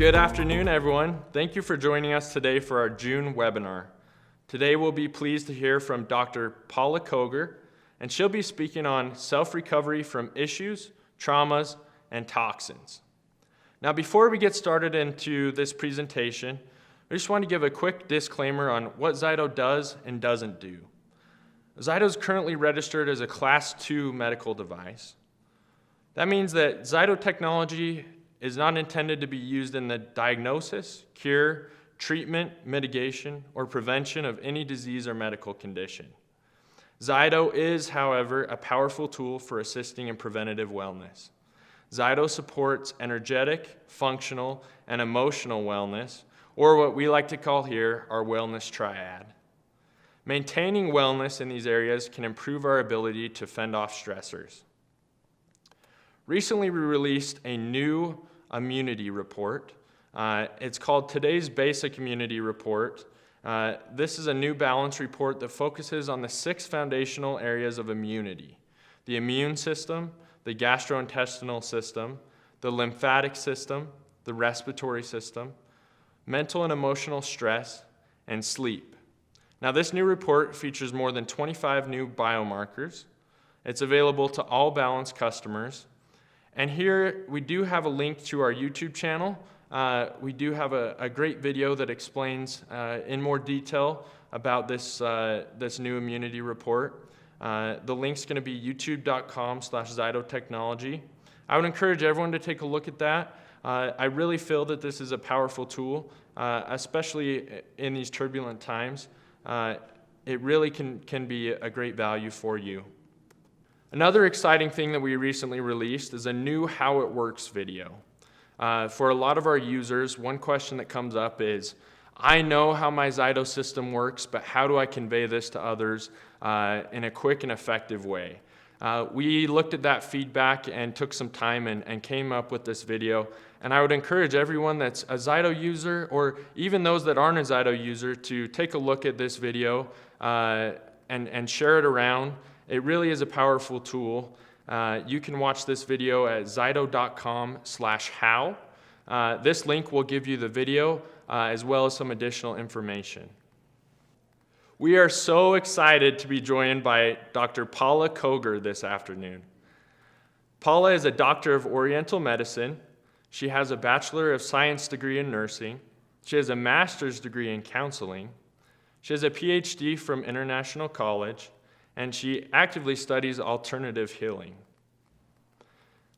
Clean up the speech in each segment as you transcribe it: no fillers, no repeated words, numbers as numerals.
Good afternoon, everyone. Thank you for joining us today for our June webinar. Today we'll be pleased to hear from Dr. Paula Koger, and she'll be speaking on self-recovery from issues, traumas, and toxins. Now, before we get started into this presentation, I just want to give a quick disclaimer on what ZYTO does and doesn't do. ZYTO is currently registered as a Class 2 medical device. That means that ZYTO technology is not intended to be used in the diagnosis, cure, treatment, mitigation, or prevention of any disease or medical condition. ZYTO is, however, a powerful tool for assisting in preventative wellness. ZYTO supports energetic, functional, and emotional wellness, or what we like to call here our wellness triad. Maintaining wellness in these areas can improve our ability to fend off stressors. Recently, we released a new immunity report. It's called Today's Basic Immunity Report. This is a new balance report that focuses on the 6 foundational areas of immunity: the immune system, the gastrointestinal system, the lymphatic system, the respiratory system, mental and emotional stress, and sleep. Now, this new report features more than 25 new biomarkers. It's available to all Balance customers. And here we do have a link to our YouTube channel. We do have a great video that explains in more detail about this new immunity report. The link's going to be youtube.com/ZytoTechnology. I would encourage everyone to take a look at that. I really feel that this is a powerful tool, especially in these turbulent times. It really can be a great value for you. Another exciting thing that we recently released is a new How It Works video. For a lot of our users, one question that comes up is, I know how my ZYTO system works, but how do I convey this to others in a quick and effective way? We looked at that feedback and took some time and came up with this video. And I would encourage everyone that's a ZYTO user, or even those that aren't a ZYTO user, to take a look at this video and share it around. It really is a powerful tool. You can watch this video at zyto.com/how. This link will give you the video as well as some additional information. We are so excited to be joined by Dr. Paula Koger this afternoon. Paula is a doctor of Oriental Medicine. She has a Bachelor of Science degree in nursing. She has a master's degree in counseling. She has a PhD from International College, and she actively studies alternative healing.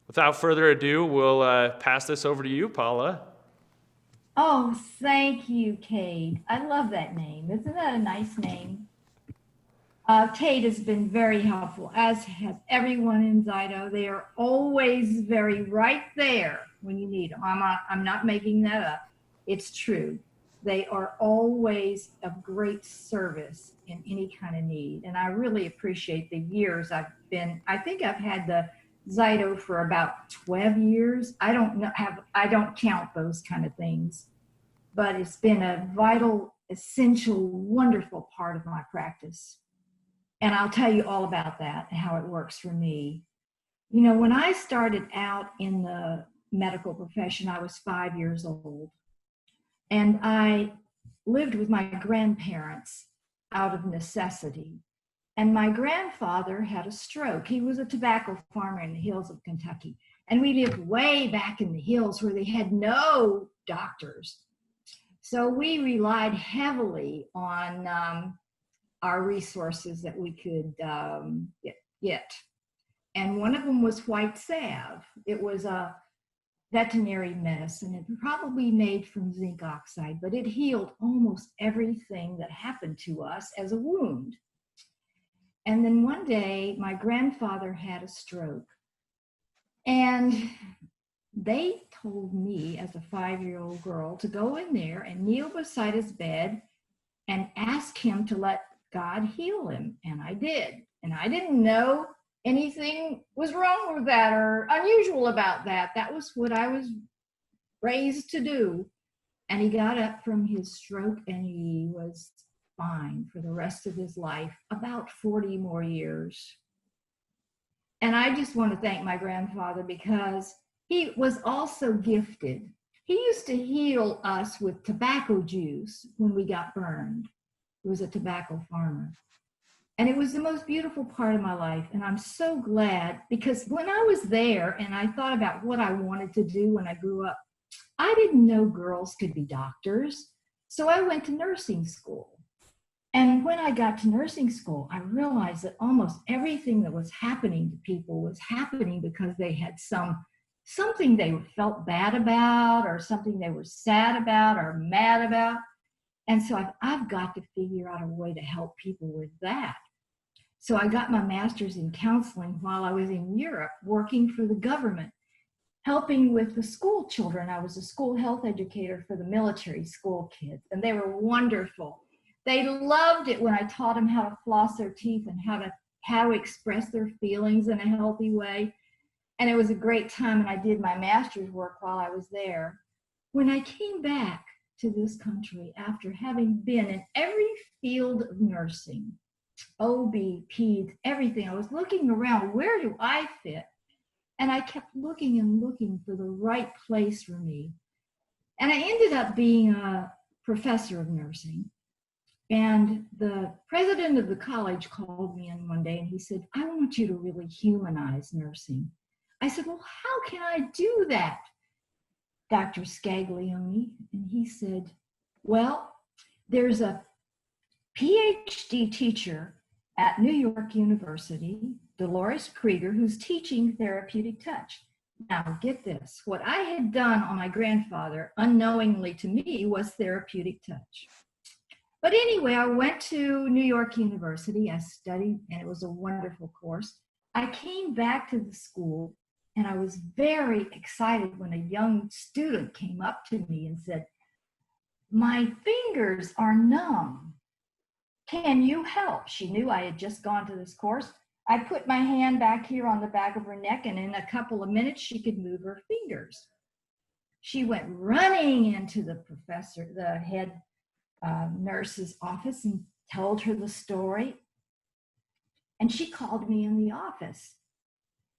Without further ado, we'll pass this over to you, Paula. Oh, thank you, Kate. I love that name. Isn't that a nice name? Kate has been very helpful, as has everyone in ZYTO. They are always very right there when you need them. I'm not making that up. It's true. They are always of great service in any kind of need. And I really appreciate the years I think I've had the ZYTO for about 12 years. I don't count those kind of things, but it's been a vital, essential, wonderful part of my practice. And I'll tell you all about that and how it works for me. You know, when I started out in the medical profession, I was 5 years old. And I lived with my grandparents out of necessity. And my grandfather had a stroke. He was a tobacco farmer in the hills of Kentucky. And we lived way back in the hills where they had no doctors. So we relied heavily on our resources that we could get. And one of them was white salve. It was a veterinary medicine. It probably made from zinc oxide, but it healed almost everything that happened to us as a wound. And then one day, my grandfather had a stroke. And they told me, as a 5-year-old girl, to go in there and kneel beside his bed and ask him to let God heal him. And I did. And I didn't know anything was wrong with that or unusual about that. That was what I was raised to do. And he got up from his stroke and he was fine for the rest of his life, about 40 more years. And I just want to thank my grandfather because he was also gifted He used to heal us with tobacco juice when we got burned. He was a tobacco farmer. And it was the most beautiful part of my life. And I'm so glad, because when I was there and I thought about what I wanted to do when I grew up, I didn't know girls could be doctors. So I went to nursing school. And when I got to nursing school, I realized that almost everything that was happening to people was happening because they had something they felt bad about, or something they were sad about or mad about. And so I've got to figure out a way to help people with that. So I got my master's in counseling while I was in Europe, working for the government, helping with the school children. I was a school health educator for the military school kids, and they were wonderful. They loved it when I taught them how to floss their teeth and how to express their feelings in a healthy way. And it was a great time, and I did my master's work while I was there. When I came back to this country after having been in every field of nursing, OB, peds, everything, I was looking around, where do I fit? And I kept looking and looking for the right place for me. And I ended up being a professor of nursing. And the president of the college called me in one day and he said, I want you to really humanize nursing. I said, well, how can I do that, Dr. Scaglione? And he said, well, there's a PhD teacher at New York University, Dolores Krieger, who's teaching therapeutic touch. Now, get this. What I had done on my grandfather, unknowingly to me, was therapeutic touch. But anyway, I went to New York University. I studied, and it was a wonderful course. I came back to the school, and I was very excited when a young student came up to me and said, my fingers are numb. Can you help? She knew I had just gone to this course. I put my hand back here on the back of her neck, and in a couple of minutes, she could move her fingers. She went running into the head nurse's office, and told her the story. And she called me in the office.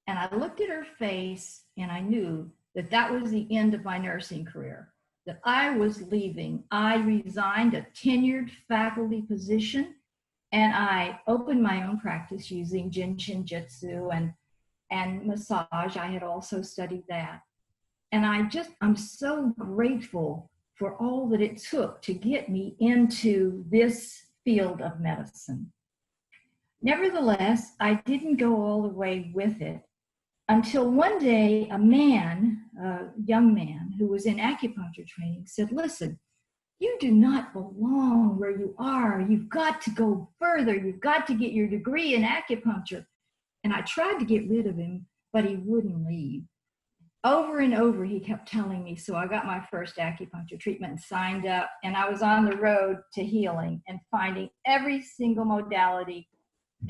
And I looked at her face, and I knew that that was the end of my nursing career, that I was leaving. I resigned a tenured faculty position, and I opened my own practice using Jitsu and massage. I had also studied that. And I'm so grateful for all that it took to get me into this field of medicine. Nevertheless, I didn't go all the way with it until one day a young man who was in acupuncture training said, listen, you do not belong where you are. You've got to go further. You've got to get your degree in acupuncture. And I tried to get rid of him, but he wouldn't leave. Over and over, he kept telling me. So I got my first acupuncture treatment and signed up, and I was on the road to healing and finding every single modality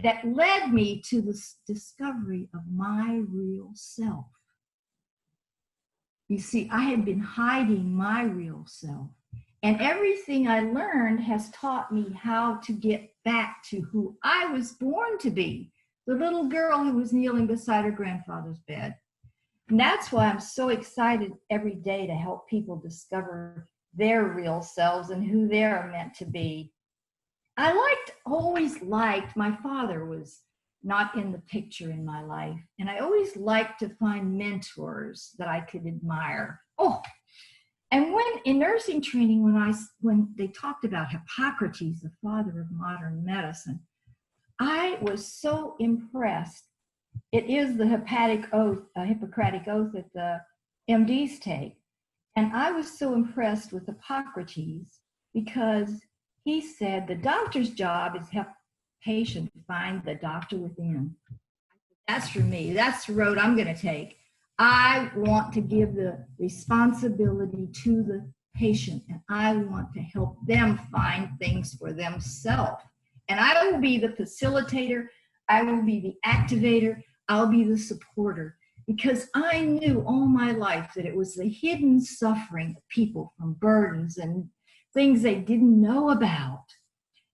that led me to the discovery of my real self. You see, I had been hiding my real self, and everything I learned has taught me how to get back to who I was born to be, the little girl who was kneeling beside her grandfather's bed. And that's why I'm so excited every day to help people discover their real selves and who they are meant to be. Always liked, my father was not in the picture in my life, and I always liked to find mentors that I could admire. And when in nursing training, when they talked about Hippocrates, the father of modern medicine, I was so impressed. It is the Hippocratic oath that the MDs take. And I was so impressed with Hippocrates because he said the doctor's job is help patient find the doctor within. That's for me. That's the road I'm going to take. I want to give the responsibility to the patient, and I want to help them find things for themselves. And I will be the facilitator. I will be the activator. I'll be the supporter, because I knew all my life that it was the hidden suffering of people from burdens and things they didn't know about.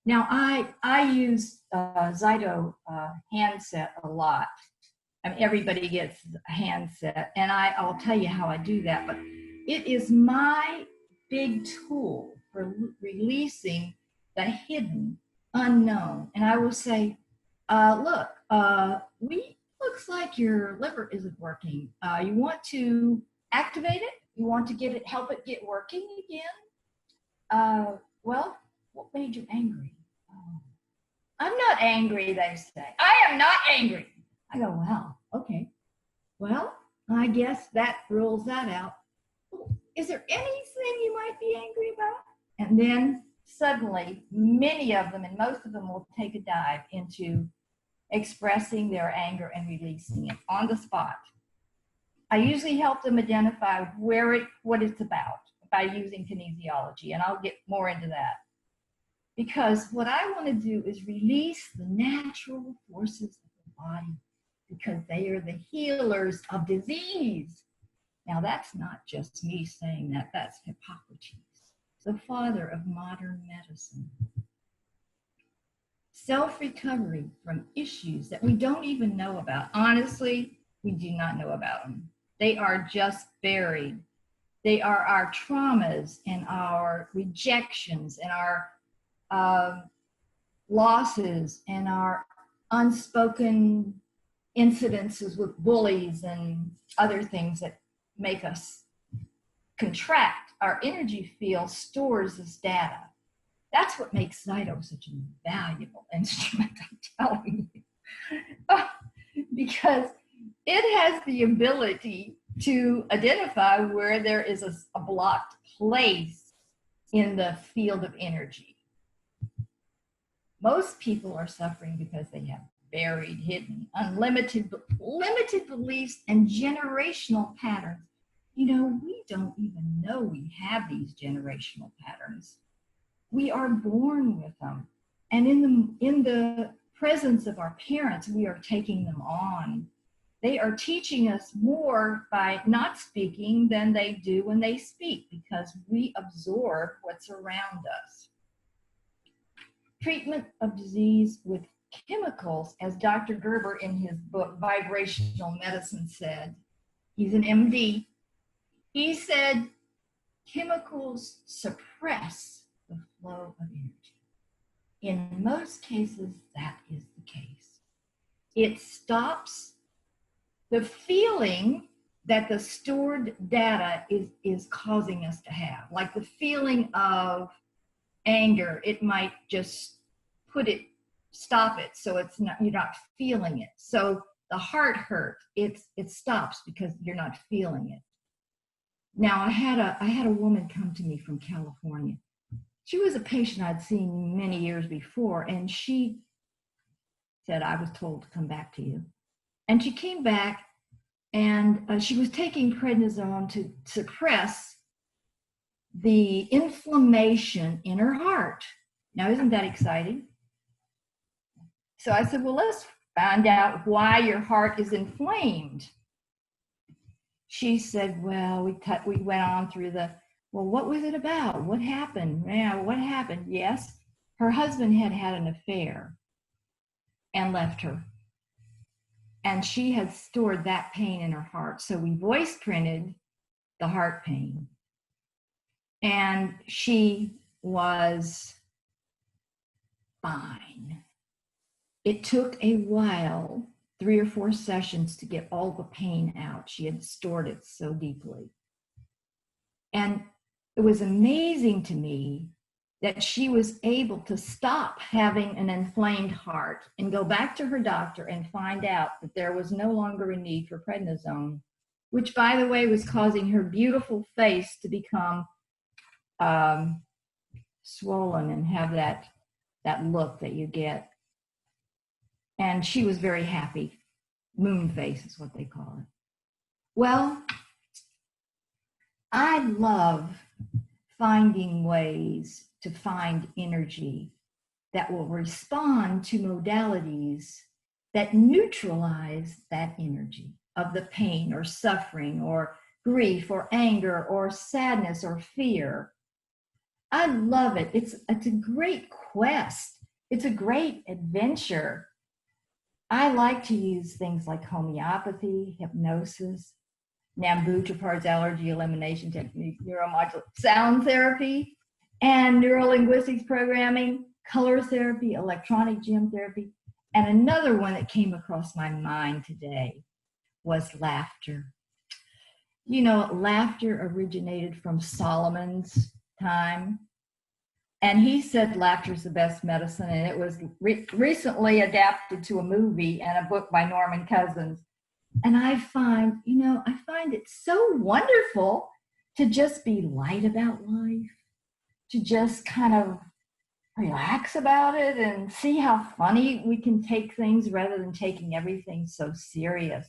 Now, I use ZYTO Handset a lot. I mean, everybody gets a Handset, and I'll tell you how I do that. But It is my big tool for releasing the hidden, unknown. And I will say, look, looks like your liver isn't working. You want to activate it? You want to help it get working again? Well, what made you angry? I'm not angry, they say. I am not angry. I go, well, okay. Well, I guess that rules that out. Is there anything you might be angry about? And then suddenly, many of them, and most of them will take a dive into expressing their anger and releasing it on the spot. I usually help them identify what it's about by using kinesiology, and I'll get more into that. Because what I want to do is release the natural forces of the body, because they are the healers of disease. Now, that's not just me saying that, that's Hippocrates, the father of modern medicine. Self-recovery from issues that we don't even know about. Honestly, we do not know about them. They are just buried. They are our traumas and our rejections and our losses and our unspoken incidences with bullies and other things that make us contract. Our energy field stores this data. That's what makes ZYTO such a valuable instrument, I'm telling you. Because it has the ability to identify where there is a blocked place in the field of energy. Most people are suffering because they have buried, hidden, limited beliefs and generational patterns. You know, we don't even know we have these generational patterns. We are born with them. And in the presence of our parents, we are taking them on. They are teaching us more by not speaking than they do when they speak, because we absorb what's around us. Treatment of disease with chemicals, as Dr. Gerber in his book, Vibrational Medicine said, he's an MD, he said, chemicals suppress the flow of energy. In most cases, that is the case. It stops the feeling that the stored data is causing us to have, like the feeling of anger. It might just stop it, so you're not feeling it. So the heart hurt, it stops because you're not feeling it. Now, I had a woman come to me from California. She was a patient I'd seen many years before, and she said, I was told to come back to you. And she came back, and she was taking prednisone to suppress the inflammation in her heart. Now, isn't that exciting? So I said, well, let's find out why your heart is inflamed. She said, well, we went on through well, what was it about? What happened? Yeah, what happened? Yes, her husband had an affair and left her. And she had stored that pain in her heart. So we voice printed the heart pain. And she was fine. It took a while, 3 or 4 sessions, to get all the pain out. She had stored it so deeply. And it was amazing to me that she was able to stop having an inflamed heart and go back to her doctor and find out that there was no longer a need for prednisone, which, by the way, was causing her beautiful face to become swollen and have that look that you get. And she was very happy. Moon face is what they call it. Well, I love finding ways to find energy that will respond to modalities that neutralize that energy of the pain or suffering or grief or anger or sadness or fear. I love it. It's a great quest. It's a great adventure. I like to use things like homeopathy, hypnosis, Nambu parts allergy elimination technique, neuromodulation, sound therapy, and neurolinguistics programming, color therapy, electronic gym therapy. And another one that came across my mind today was laughter. You know, laughter originated from Solomon's time. And he said laughter is the best medicine. And it was recently adapted to a movie and a book by Norman Cousins. And I find it so wonderful to just be light about life, to just kind of relax about it and see how funny we can take things rather than taking everything so serious.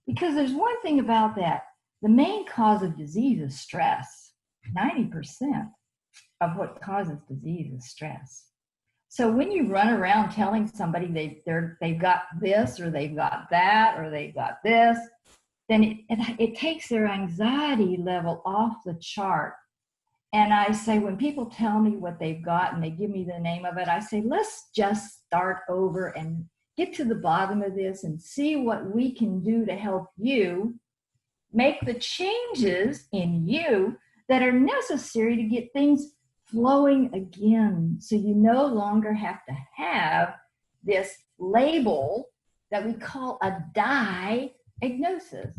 Because there's one thing about that. The main cause of disease is stress. 90% of what causes disease is stress. So when you run around telling somebody they've got this or they've got that or they've got this, then it takes their anxiety level off the chart. And I say, when people tell me what they've got and they give me the name of it, I say, let's just start over and get to the bottom of this and see what we can do to help you make the changes in you that are necessary to get things flowing again, so you no longer have to have this label that we call a diagnosis.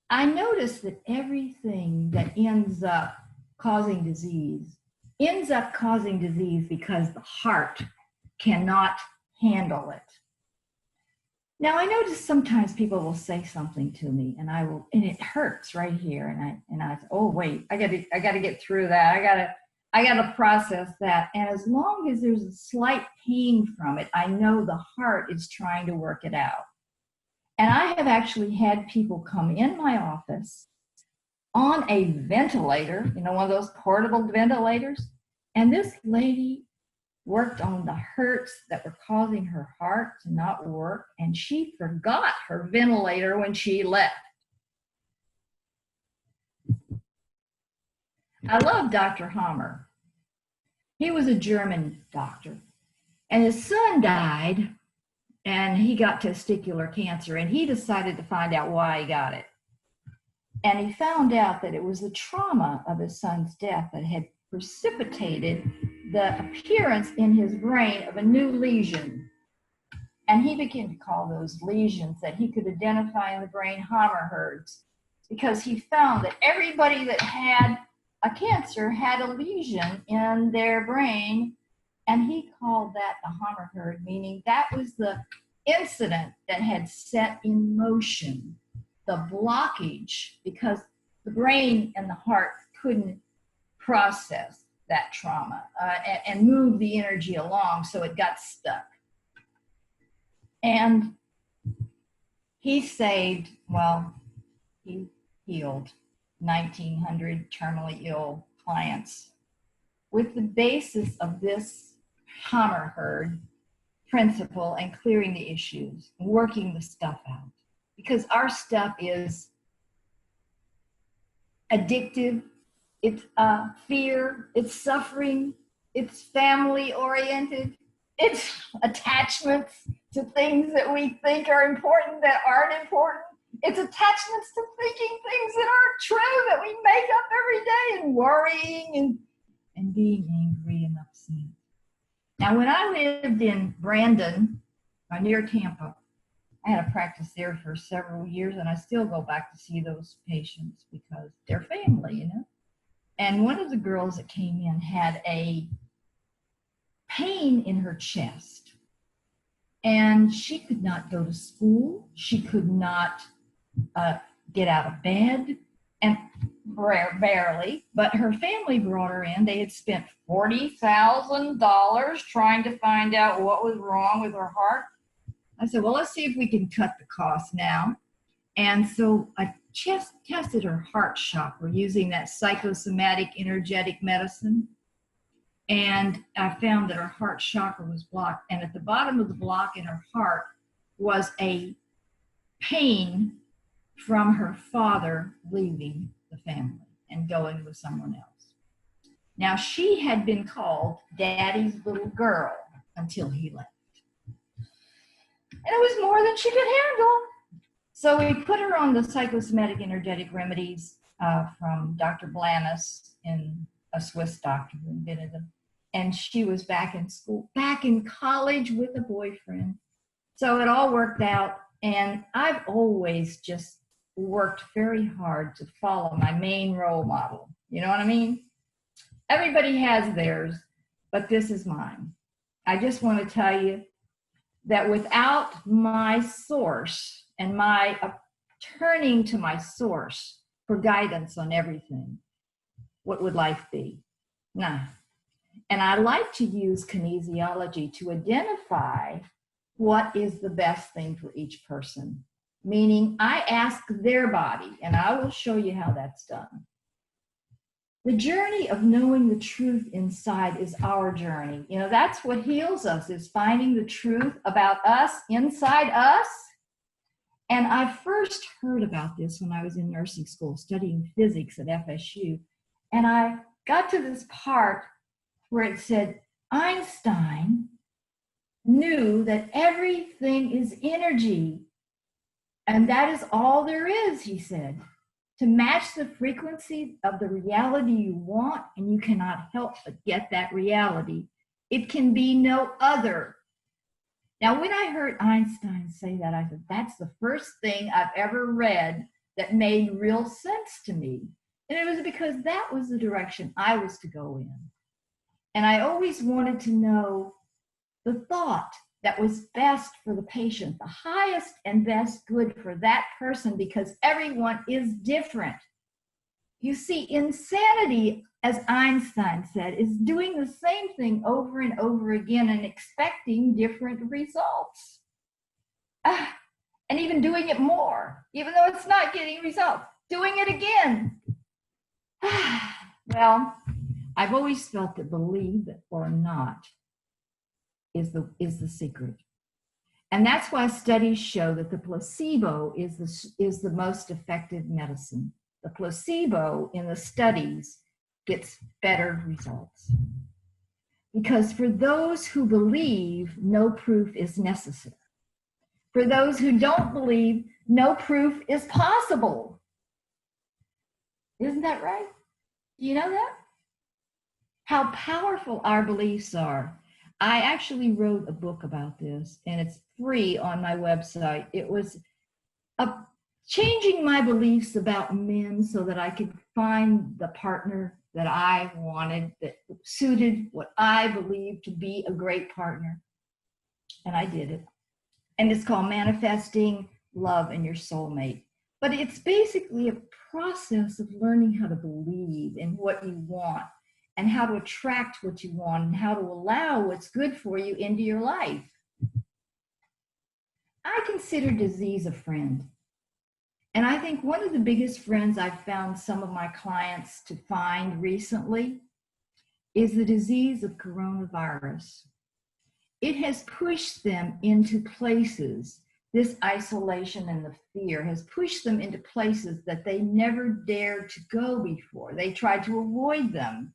I notice that everything that ends up causing disease because the heart cannot handle it. Now, I notice sometimes people will say something to me and it hurts right here. And I say, oh, wait, I gotta get through that. I gotta process that. And as long as there's a slight pain from it, I know the heart is trying to work it out. And I have actually had people come in my office on a ventilator, one of those portable ventilators. And this lady worked on the hurts that were causing her heart to not work, and she forgot her ventilator when she left. I love Dr. Hammer. He was a German doctor, and his son died, and he got testicular cancer, and he decided to find out why he got it. And he found out that it was the trauma of his son's death that had precipitated the appearance in his brain of a new lesion. And he began to call those lesions that he could identify in the brain Hammerherds, because he found that everybody that had a cancer had a lesion in their brain, and he called that the Hammerherd, meaning that was the incident that had set in motion the blockage, because the brain and the heart couldn't process that trauma and move the energy along, so it got stuck. And he healed 1,900 terminally ill clients with the basis of this Hammerherd principle and clearing the issues, working the stuff out. Because our stuff is addictive, it's fear, it's suffering, it's family oriented, it's attachments to things that we think are important that aren't important. It's attachments to thinking things that aren't true that we make up every day, and worrying and being angry and upset. Now, when I lived in Brandon, near Tampa, I had a practice there for several years, and I still go back to see those patients because they're family, And one of the girls that came in had a pain in her chest, and she could not go to school. She could not get out of bed, and barely, but her family brought her in. They had spent $40,000 trying to find out what was wrong with her heart. I said, well, let's see if we can cut the cost now. And so I just tested her heart chakra using that psychosomatic energetic medicine. And I found that her heart chakra was blocked. And at the bottom of the block in her heart was a pain from her father leaving the family and going with someone else. Now, she had been called Daddy's little girl until he left. And it was more than she could handle. So we put her on the psychosomatic energetic remedies from Dr. Blanis, a Swiss doctor who invented them. And she was back in school, back in college with a boyfriend. So it all worked out. And I've always just worked very hard to follow my main role model. You know what I mean? Everybody has theirs, but this is mine. I just want to tell you that without my source and my turning to my source for guidance on everything, what would life be? Nah. And I like to use kinesiology to identify what is the best thing for each person. Meaning I ask their body, and I will show you how that's done. The journey of knowing the truth inside is our journey. You know, that's what heals us, is finding the truth about us inside us. And I first heard about this when I was in nursing school studying physics at FSU. And I got to this part where it said, Einstein knew that everything is energy. And that is all there is, he said. To match the frequency of the reality you want, and you cannot help but get that reality. It can be no other. Now, when I heard Einstein say that, I said, that's the first thing I've ever read that made real sense to me. And it was because that was the direction I was to go in. And I always wanted to know the thought that was best for the patient, the highest and best good for that person, because everyone is different. You see, insanity, as Einstein said, is doing the same thing over and over again and expecting different results. And even doing it more, even though it's not getting results, doing it again. Well, I've always felt that believe it or not is the secret. And that's why studies show that the placebo is the most effective medicine. The placebo in the studies gets better results. Because for those who believe, no proof is necessary. For those who don't believe, no proof is possible. Isn't that right? Do you know that? How powerful our beliefs are. I actually wrote a book about this, and it's free on my website. It was changing my beliefs about men so that I could find the partner that I wanted, that suited what I believed to be a great partner. And I did it. And it's called Manifesting Love in Your Soulmate. But it's basically a process of learning how to believe in what you want, and how to attract what you want, and how to allow what's good for you into your life. I consider disease a friend. And I think one of the biggest friends I've found some of my clients to find recently is the disease of coronavirus. It has pushed them into places, this isolation and the fear has pushed them into places that they never dared to go before. They tried to avoid them.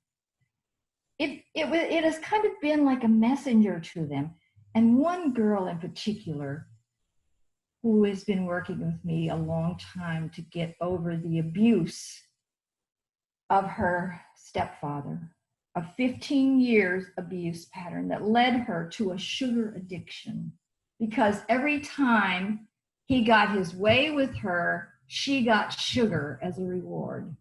It has kind of been like a messenger to them. And one girl in particular, who has been working with me a long time to get over the abuse of her stepfather, a 15 years abuse pattern that led her to a sugar addiction. Because every time he got his way with her, she got sugar as a reward.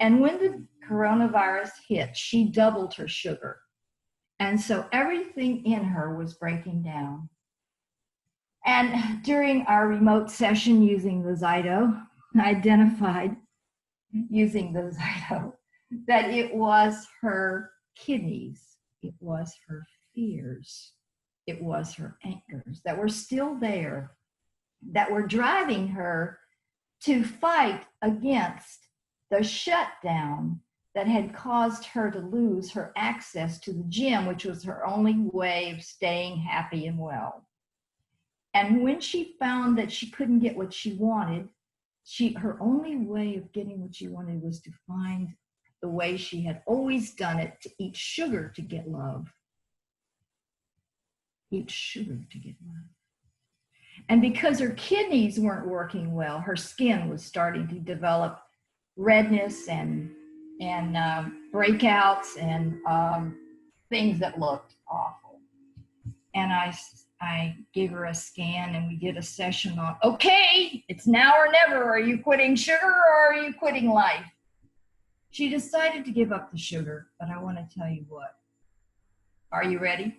And when the coronavirus hit, she doubled her sugar. And so everything in her was breaking down. And during our remote session using the ZYTO, I identified using the ZYTO that it was her kidneys, it was her fears, it was her anchors that were still there, that were driving her to fight against the shutdown that had caused her to lose her access to the gym, which was her only way of staying happy and well. And when she found that she couldn't get what she wanted, her only way of getting what she wanted was to find the way she had always done it, to eat sugar to get love. Eat sugar to get love. And because her kidneys weren't working well, her skin was starting to develop redness and breakouts and things that looked awful. And I gave her a scan and we did a session on, okay, it's now or never. Are you quitting sugar or are you quitting life? She decided to give up the sugar, but I want to tell you what. Are you ready?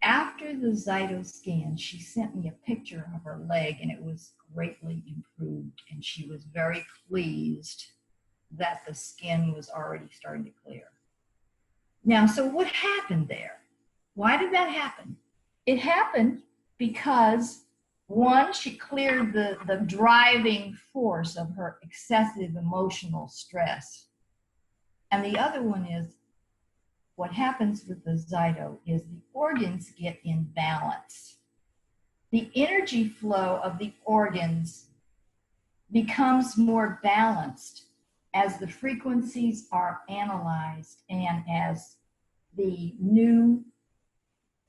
After the ZYTO scan, she sent me a picture of her leg and it was greatly improved. And she was very pleased that the skin was already starting to clear. Now, so what happened there? Why did that happen? It happened because, one, she cleared the driving force of her excessive emotional stress. And the other one is, what happens with the ZYTO is the organs get in balance. The energy flow of the organs becomes more balanced as the frequencies are analyzed and as the new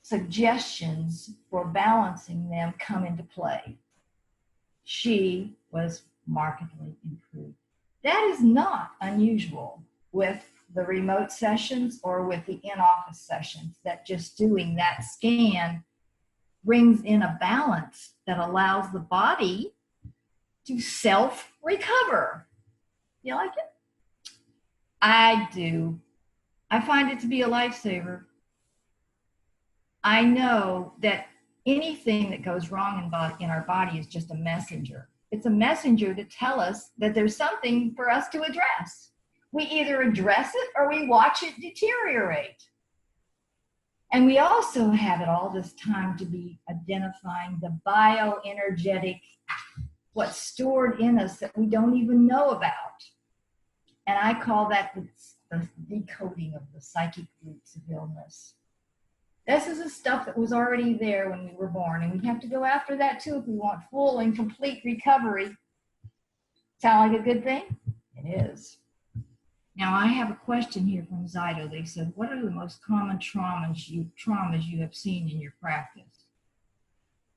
suggestions for balancing them come into play. She was markedly improved. That is not unusual with the remote sessions or with the in-office sessions, that just doing that scan brings in a balance that allows the body to self-recover. You like it? I do. I find it to be a lifesaver. I know that anything that goes wrong in our body is just a messenger. It's a messenger to tell us that there's something for us to address. We either address it or we watch it deteriorate. And we also have it all this time to be identifying the bioenergetic, what's stored in us that we don't even know about. And I call that the decoding of the psychic roots of illness. This is the stuff that was already there when we were born, and we have to go after that too if we want full and complete recovery. Sound like a good thing? It is. Now, I have a question here from ZYTO. They said, what are the most common traumas you have seen in your practice?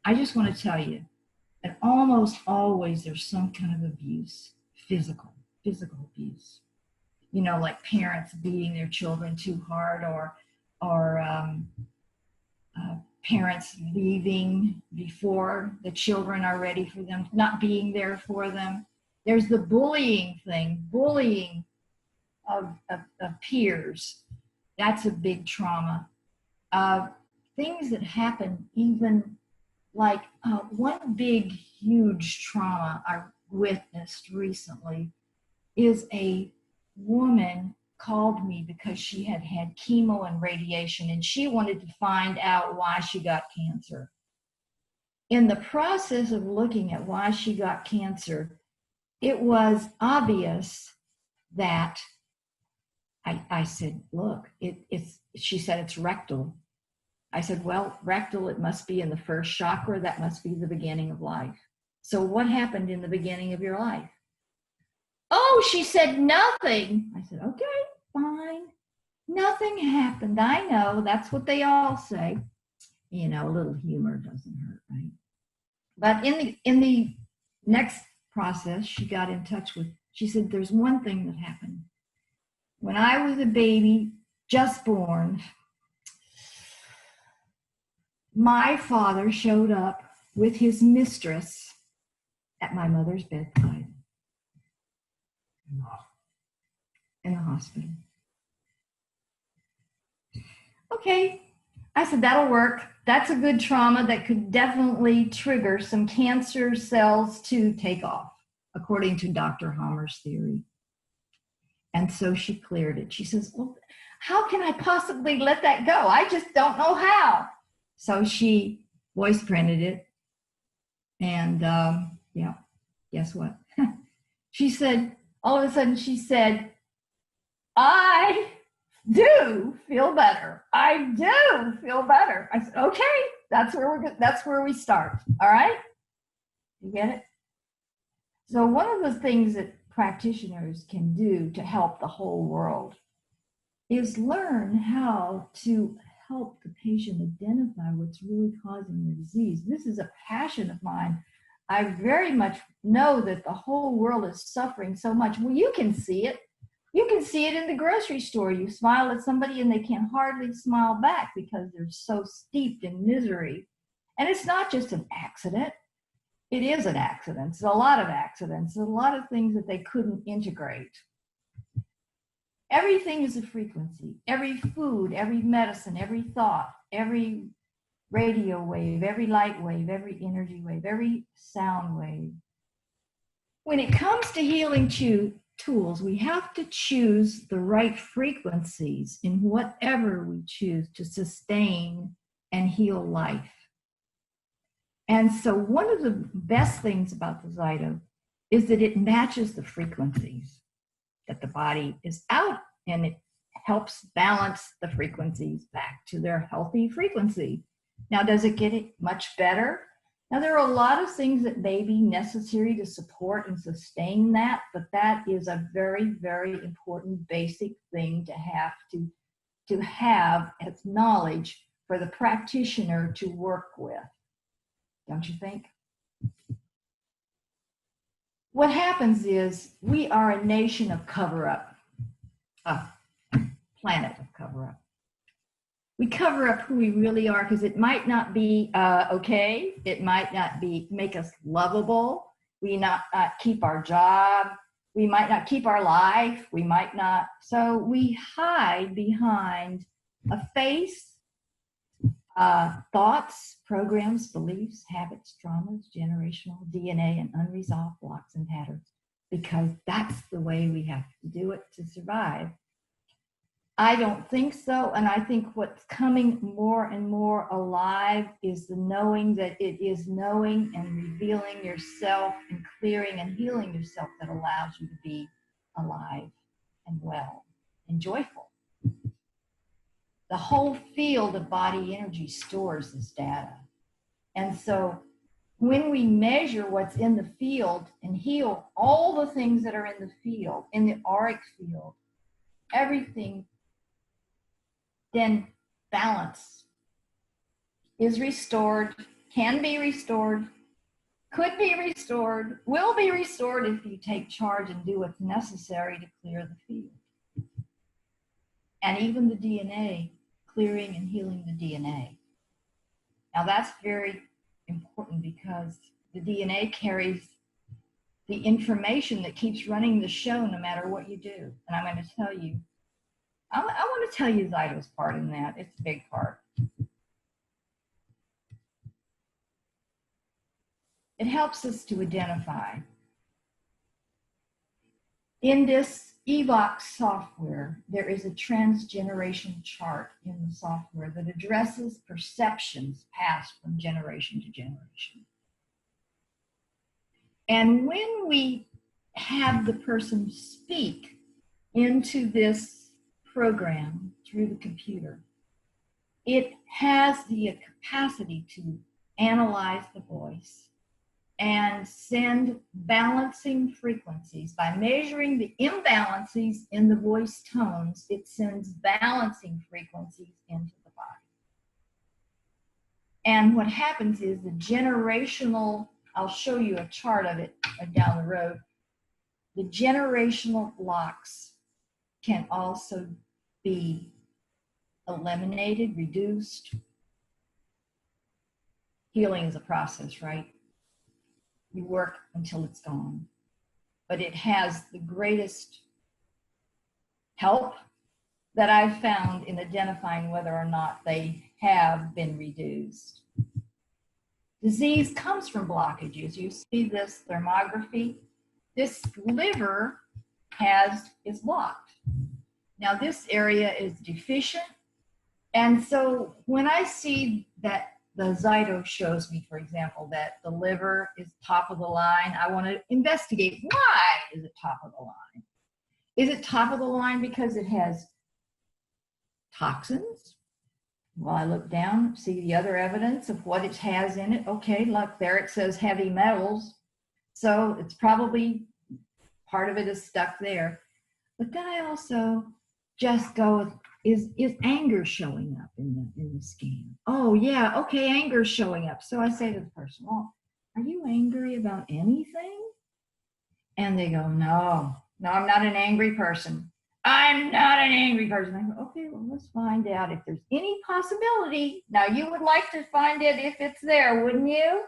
I just want to tell you that almost always there's some kind of abuse, physical abuse. You know, like parents beating their children too hard, or parents leaving before the children are ready for them, not being there for them. There's the bullying thing, bullying of peers. That's a big trauma. Things that happen, even like one big, huge trauma I witnessed recently is a woman called me because she had had chemo and radiation and she wanted to find out why she got cancer. In the process of looking at why she got cancer, it was obvious that I said, look, she said it's rectal. I said, well, rectal, it must be in the first chakra. That must be the beginning of life. So what happened in the beginning of your life? Oh, she said nothing. I said, okay, fine. Nothing happened. I know. That's what they all say. You know, a little humor doesn't hurt, right? But in the next process, she got in touch with, she said, there's one thing that happened. When I was a baby, just born, my father showed up with his mistress at my mother's bedside in the hospital. Okay, I said, that'll work. That's a good trauma that could definitely trigger some cancer cells to take off, according to Dr. Hammer's theory. And so she cleared it. She says, well, how can I possibly let that go? I just don't know how. So she voice printed it. And yeah, guess what? She said, all of a sudden she said, I do feel better. I do feel better. I said, okay, that's where we start. All right? You get it? So one of the things that practitioners can do to help the whole world is learn how to help the patient identify what's really causing their disease. This is a passion of mine. I very much know that the whole world is suffering so much. Well, you can see it. You can see it in the grocery store. You smile at somebody and they can hardly smile back because they're so steeped in misery. And it's not just an accident. It is an accident. It's a lot of accidents, a lot of things that they couldn't integrate. Everything is a frequency. Every food, every medicine, every thought, every radio wave, every light wave, every energy wave, every sound wave. When it comes to healing tools, we have to choose the right frequencies in whatever we choose to sustain and heal life. And so one of the best things about the ZYTO is that it matches the frequencies that the body is out, and it helps balance the frequencies back to their healthy frequency. Now, does it get it much better? Now, there are a lot of things that may be necessary to support and sustain that, but that is a very, very important basic thing to have as knowledge for the practitioner to work with. Don't you think? What happens is we are a nation of cover-up, a planet of cover-up. We cover up who we really are because it might not be okay. It might not make us lovable. We not keep our job. We might not keep our life. We might not. So we hide behind a face, thoughts, programs, beliefs, habits, traumas, generational DNA, and unresolved blocks and patterns, because that's the way we have to do it to survive. I don't think so, and I think what's coming more and more alive is the knowing that it is knowing and revealing yourself and clearing and healing yourself that allows you to be alive and well and joyful. The whole field of body energy stores this data. And so when we measure what's in the field and heal all the things that are in the field, in the auric field, everything, then balance is restored, can be restored, could be restored, will be restored if you take charge and do what's necessary to clear the field. And even the DNA, clearing and healing the DNA. Now that's very important because the DNA carries the information that keeps running the show no matter what you do. And I'm going to tell you, I want to tell you ZYTO's part in that. It's a big part. It helps us to identify. In this EVOX software, there is a transgeneration chart in the software that addresses perceptions passed from generation to generation. And when we have the person speak into this program through the computer, it has the capacity to analyze the voice and send balancing frequencies. By measuring the imbalances in the voice tones, it sends balancing frequencies into the body. And what happens is the generational, I'll show you a chart of it down the road, the generational blocks can also be eliminated, reduced. Healing is a process, right? You work until it's gone. But it has the greatest help that I've found in identifying whether or not they have been reduced. Disease comes from blockages. You see this thermography. This liver is blocked. Now this area is deficient. And so when I see that the ZYTO shows me, for example, that the liver is top of the line, I want to investigate why is it top of the line? Is it top of the line because it has toxins? Well, I look down, see the other evidence of what it has in it. Okay, look, there it says heavy metals. So it's probably, part of it is stuck there. But then I also just go with is anger showing up in the scan? Oh yeah, okay, anger's showing up. So I say to the person, well, are you angry about anything? And they go, no, I'm not an angry person. I'm not an angry person. I go, okay, well, let's find out if there's any possibility. Now, you would like to find it if it's there, wouldn't you?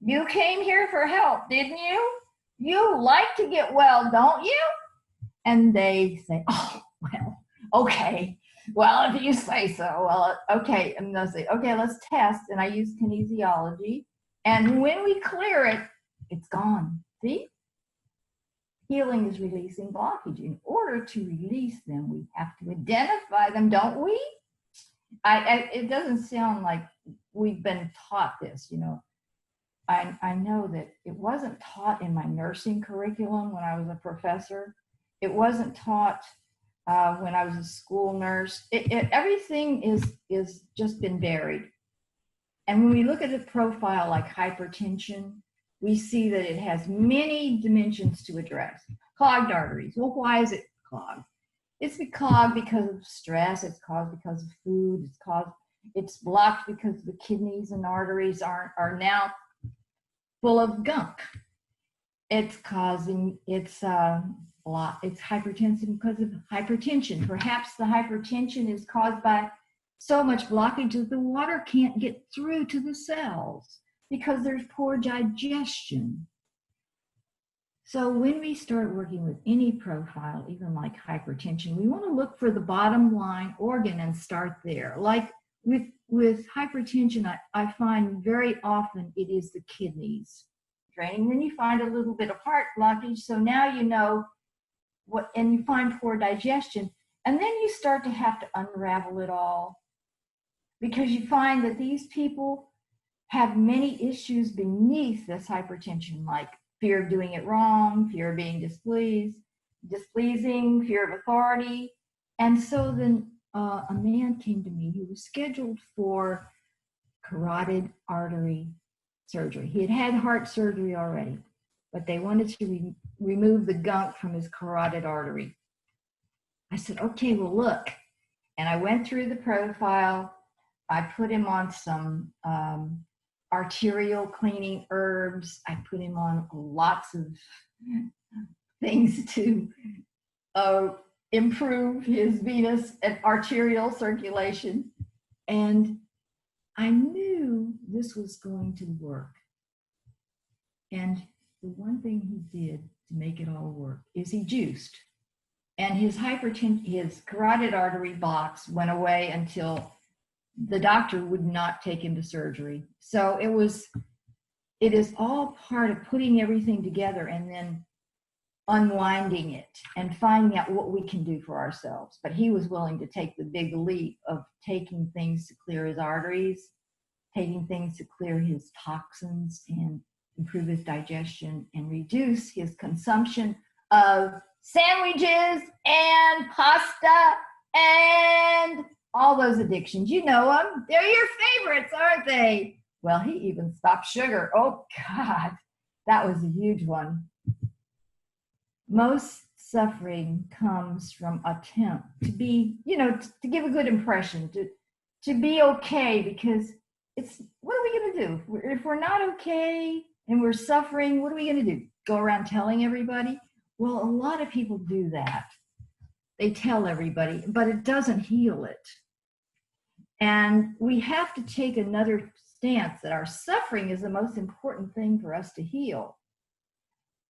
You came here for help, didn't you? You like to get well, don't you? And they say, oh, well, okay. Well, if you say so, well, okay. And they'll say, okay, let's test. And I use kinesiology. And when we clear it, it's gone. See? Healing is releasing blockage. In order to release them, we have to identify them, don't we? It doesn't sound like we've been taught this, you know. I know that it wasn't taught in my nursing curriculum when I was a professor. It wasn't taught when I was a school nurse. Everything is just been buried. And when we look at a profile like hypertension, we see that it has many dimensions to address. Clogged arteries. Well, why is it clogged? It's clogged because of stress. It's caused because of food. It's blocked because the kidneys and arteries are now full of gunk. It's hypertension because of hypertension. Perhaps the hypertension is caused by so much blockage that the water can't get through to the cells because there's poor digestion. So when we start working with any profile, even like hypertension, we want to look for the bottom line organ and start there. Like with hypertension, I find very often it is the kidneys draining. Then you find a little bit of heart blockage. So now you know and you find poor digestion. And then you start to have to unravel it all because you find that these people have many issues beneath this hypertension, like fear of doing it wrong, fear of being displeasing, fear of authority. And so then a man came to me who was scheduled for carotid artery surgery. He had heart surgery already, but they wanted to remove the gunk from his carotid artery. I said, okay, well, look. And I went through the profile. I put him on some arterial cleaning herbs. I put him on lots of things to improve his venous and arterial circulation. And I knew this was going to work. And the one thing he did to make it all work is he juiced. And his carotid artery box went away until the doctor would not take him to surgery. So it is all part of putting everything together and then unwinding it and finding out what we can do for ourselves. But he was willing to take the big leap of taking things to clear his arteries, taking things to clear his toxins and improve his digestion and reduce his consumption of sandwiches and pasta and all those addictions. You know them. They're your favorites, aren't they? Well, he even stopped sugar. Oh, God, that was a huge one. Most suffering comes from attempt to be, to give a good impression, to be okay, because what are we going to do? If we're not okay and we're suffering, what are we going to do? Go around telling everybody? Well, a lot of people do that. They tell everybody, but it doesn't heal it. And we have to take another stance that our suffering is the most important thing for us to heal.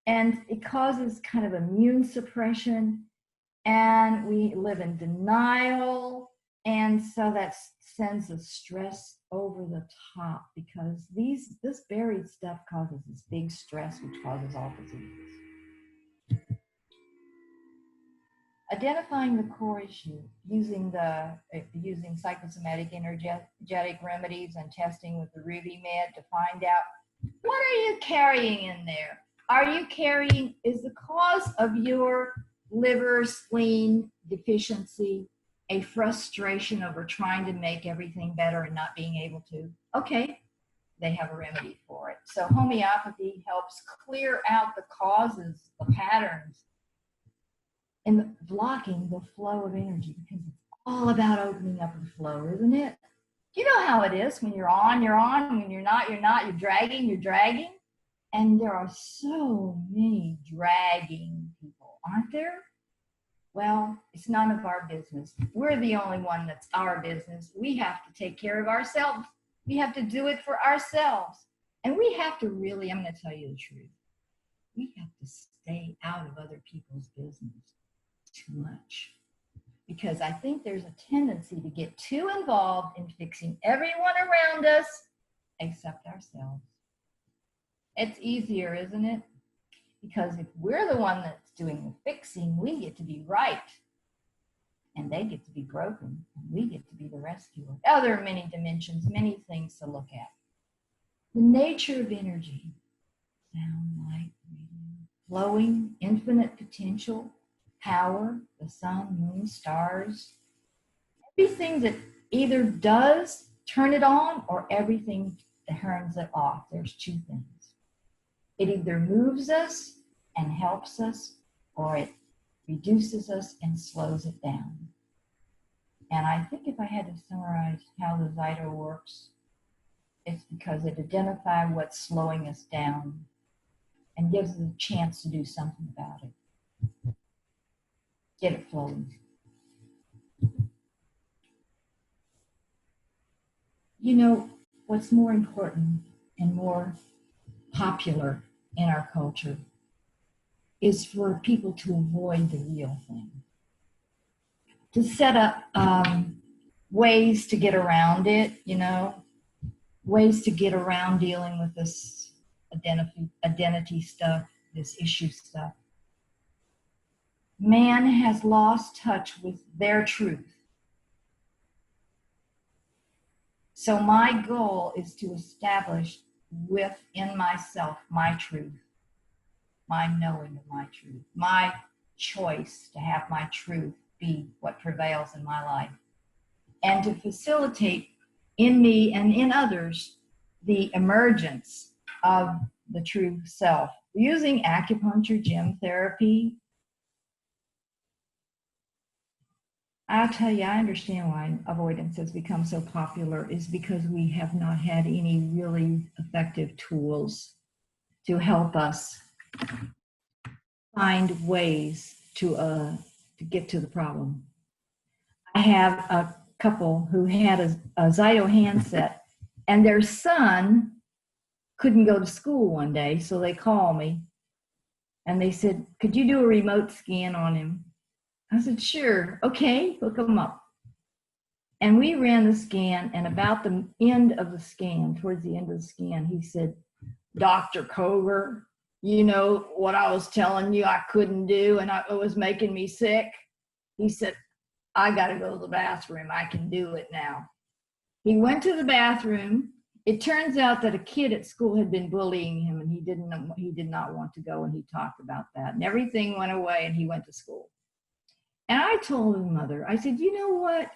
And it causes kind of immune suppression, and we live in denial. And so that sends the stress over the top, because this buried stuff causes this big stress, which causes all diseases. Identifying the core issue, using psychosomatic energetic remedies and testing with the Rubi med to find out, what are you carrying in there? Is the cause of your liver, spleen deficiency a frustration over trying to make everything better and not being able to? Okay, they have a remedy for it. So homeopathy helps clear out the causes, the patterns, and blocking the flow of energy, because it's all about opening up and flow, isn't it? You know how it is. When you're on, you're on. When you're not, you're not. You're dragging, you're dragging. And there are so many dragging people, aren't there? Well, it's none of our business. We're the only one that's our business. We have to take care of ourselves. We have to do it for ourselves. And we have to really, I'm going to tell you the truth. We have to stay out of other people's business too much. Because I think there's a tendency to get too involved in fixing everyone around us except ourselves. It's easier, isn't it? Because if we're the one that's doing the fixing, we get to be right. And they get to be broken. And we get to be the rescuer. Oh, there are many dimensions, many things to look at. The nature of energy. Sound, light, radiant, flowing, infinite potential, power, the sun, moon, stars. Everything that either does turn it on or everything that turns it off. There's two things. It either moves us and helps us, or it reduces us and slows it down. And I think if I had to summarize how the ZYTO works, it's because it identifies what's slowing us down and gives us a chance to do something about it. Get it flowing. You know, what's more important and more popular in our culture is for people to avoid the real thing. To set up ways to get around it, you know, ways to get around dealing with this identity stuff, this issue stuff. Man has lost touch with their truth. So my goal is to establish within myself my truth, my knowing of my truth, my choice to have my truth be what prevails in my life, and to facilitate in me and in others the emergence of the true self using acupuncture, gem therapy. I'll tell you, I understand why avoidance has become so popular is because we have not had any really effective tools to help us find ways to get to the problem. I have a couple who had a ZYTO handset, and their son couldn't go to school one day, so they called me, and they said, could you do a remote scan on him? I said, sure, okay, hook him up. And we ran the scan, and about the end of the scan, towards the end of the scan, he said, Dr. Koger, you know what I was telling you I couldn't do and it was making me sick? He said, I got to go to the bathroom. I can do it now. He went to the bathroom. It turns out that a kid at school had been bullying him, and he did not want to go, and he talked about that. And everything went away, and he went to school. And I told his mother, I said, you know what?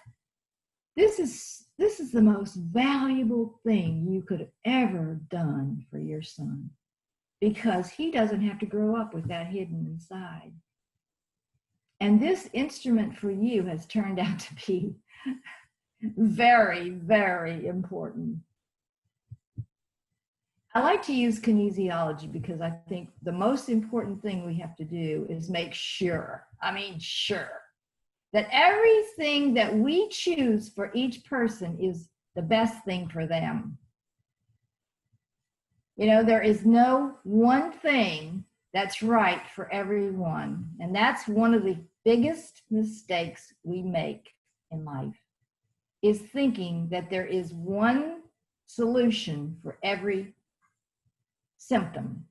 This is the most valuable thing you could have ever done for your son, because he doesn't have to grow up with that hidden inside. And this instrument for you has turned out to be very, very important. I like to use kinesiology because I think the most important thing we have to do is make sure, that everything that we choose for each person is the best thing for them. You know, there is no one thing that's right for everyone. And that's one of the biggest mistakes we make in life, is thinking that there is one solution for every symptom.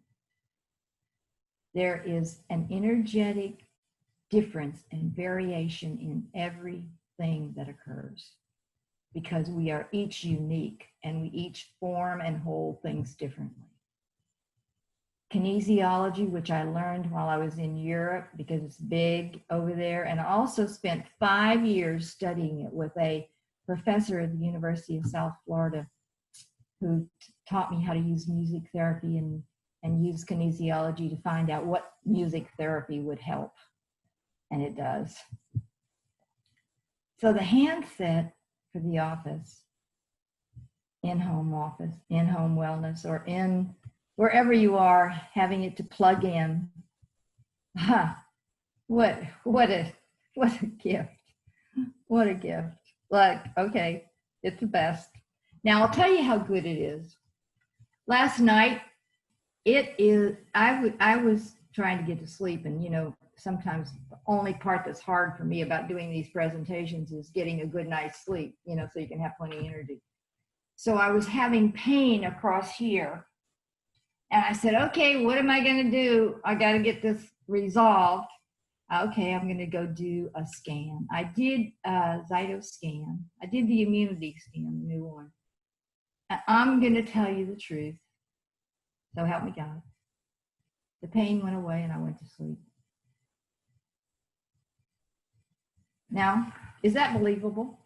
There is an energetic difference and variation in everything that occurs, because we are each unique and we each form and hold things differently. Kinesiology, which I learned while I was in Europe because it's big over there, and I also spent 5 years studying it with a professor at the University of South Florida who taught me how to use music therapy and use kinesiology to find out what music therapy would help. And it does. So the handset for the office, in-home wellness, or in wherever you are, having it to plug in. What a gift. What a gift. Like, okay, it's the best. Now I'll tell you how good it is. Last night, I was trying to get to sleep, and sometimes the only part that's hard for me about doing these presentations is getting a good night's sleep, so you can have plenty of energy. So I was having pain across here. And I said, okay, what am I going to do? I got to get this resolved. Okay, I'm going to go do a scan. I did a ZYTO scan. I did the immunity scan, the new one. And I'm going to tell you the truth. So help me God. The pain went away and I went to sleep. Now, is that believable?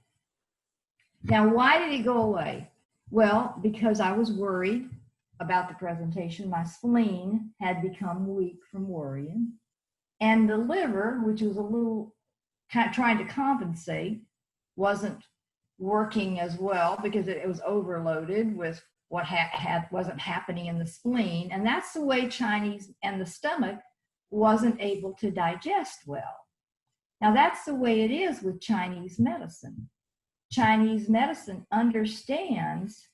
Now, why did it go away? Well, because I was worried about the presentation. My spleen had become weak from worrying. And the liver, which was a little trying to compensate, wasn't working as well because it was overloaded with what wasn't happening in the spleen. And that's the way Chinese and the stomach wasn't able to digest well. Now, that's the way it is with Chinese medicine. Chinese medicine understands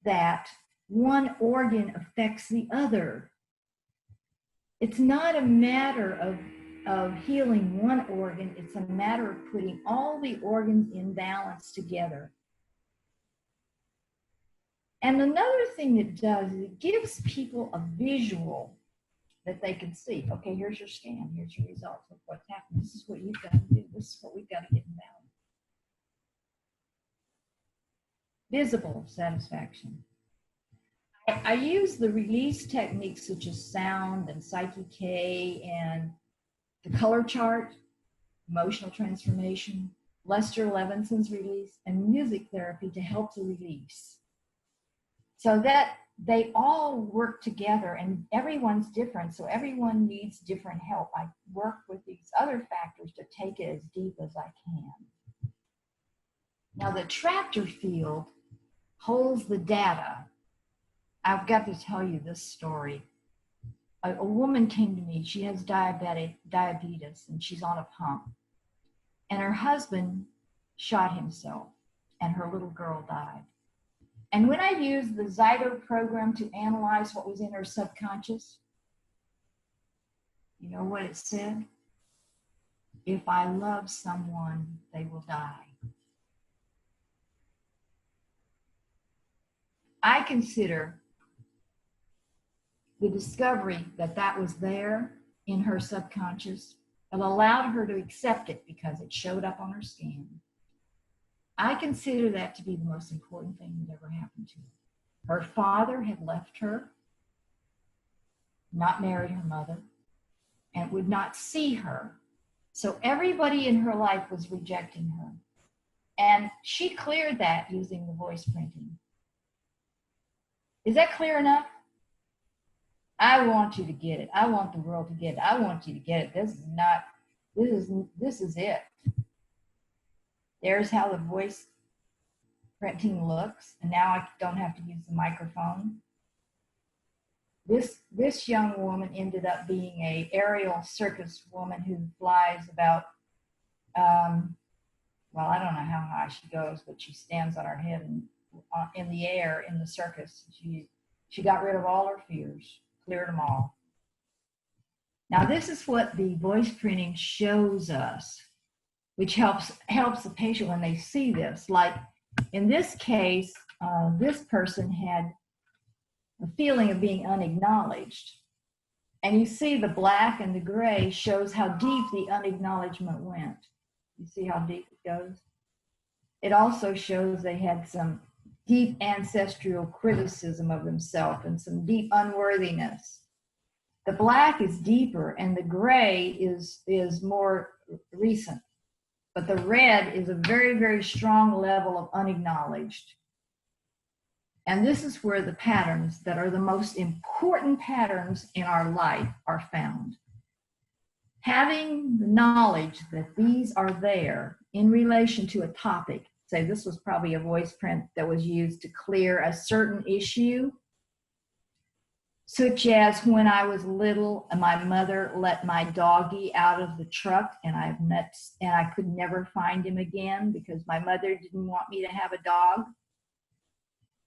that one organ affects the other. It's not a matter of healing one organ, it's a matter of putting all the organs in balance together. And another thing it does is it gives people a visual that they can see. Okay, here's your scan, here's your results of what's happening. This is what you've got to do. This is what we've got to get in balance. Visible satisfaction. I use the release techniques such as sound and Psyche K and the color chart, emotional transformation, Lester Levinson's release, and music therapy to help the release. So that they all work together, and everyone's different, so everyone needs different help. I work with these other factors to take it as deep as I can. Now the tractor field holds the data. I've got to tell you this story. A woman came to me. She has diabetes, and she's on a pump. And her husband shot himself, and her little girl died. And when I used the ZYTO program to analyze what was in her subconscious, you know what it said? If I love someone, they will die. I consider the discovery that was there in her subconscious, it allowed her to accept it because it showed up on her scan. I consider that to be the most important thing that ever happened to her. Her father had left her, not married her mother, and would not see her. So everybody in her life was rejecting her. And she cleared that using the voice printing. Is that clear enough? I want you to get it. I want the world to get it. I want you to get it. This is it. There's how the voice printing looks. And now I don't have to use the microphone. This young woman ended up being a aerial circus woman who flies about, well, I don't know how high she goes, but she stands on her head in the air in the circus. She got rid of all her fears, cleared them all. Now this is what the voice printing shows us, which helps the patient when they see this. Like in this case, this person had a feeling of being unacknowledged. And you see the black and the gray shows how deep the unacknowledgement went. You see how deep it goes? It also shows they had some deep ancestral criticism of themselves and some deep unworthiness. The black is deeper and the gray is more recent. But the red is a very, very strong level of unacknowledged. And this is where the patterns that are the most important patterns in our life are found. Having the knowledge that these are there in relation to a topic. Say this was probably a voice print that was used to clear a certain issue, such as when I was little and my mother let my doggie out of the truck and I could never find him again because my mother didn't want me to have a dog.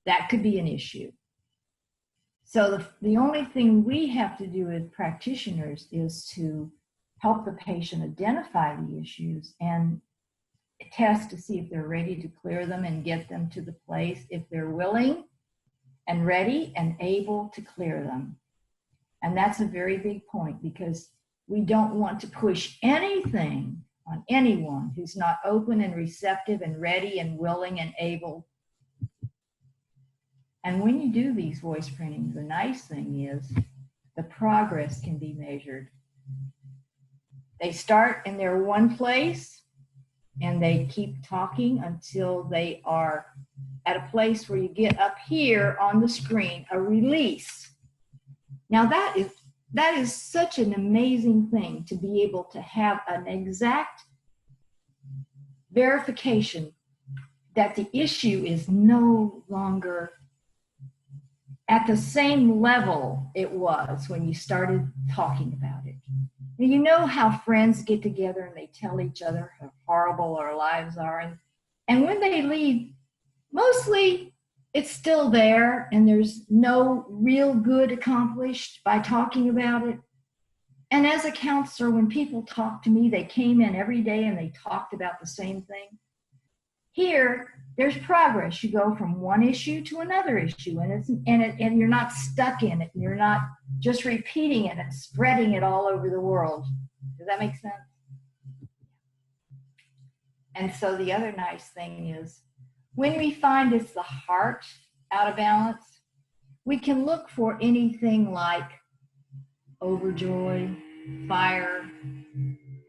That could be an issue. So the only thing we have to do as practitioners is to help the patient identify the issues and test to see if they're ready to clear them and get them to the place if they're willing and ready and able to clear them. And that's a very big point because we don't want to push anything on anyone who's not open and receptive and ready and willing and able. And when you do these voice printings, the nice thing is the progress can be measured. They start in their one place and they keep talking until they are at a place where you get up here on the screen, a release. Now that is such an amazing thing to be able to have an exact verification that the issue is no longer at the same level it was when you started talking about it. You know how friends get together and they tell each other how horrible our lives are. And when they leave, mostly it's still there and there's no real good accomplished by talking about it. And as a counselor, when people talk to me, they came in every day and they talked about the same thing. Here, there's progress. You go from one issue to another issue, and you're not stuck in it. You're not just repeating it and spreading it all over the world. Does that make sense? And so the other nice thing is, when we find it's the heart out of balance, we can look for anything like overjoy, fire.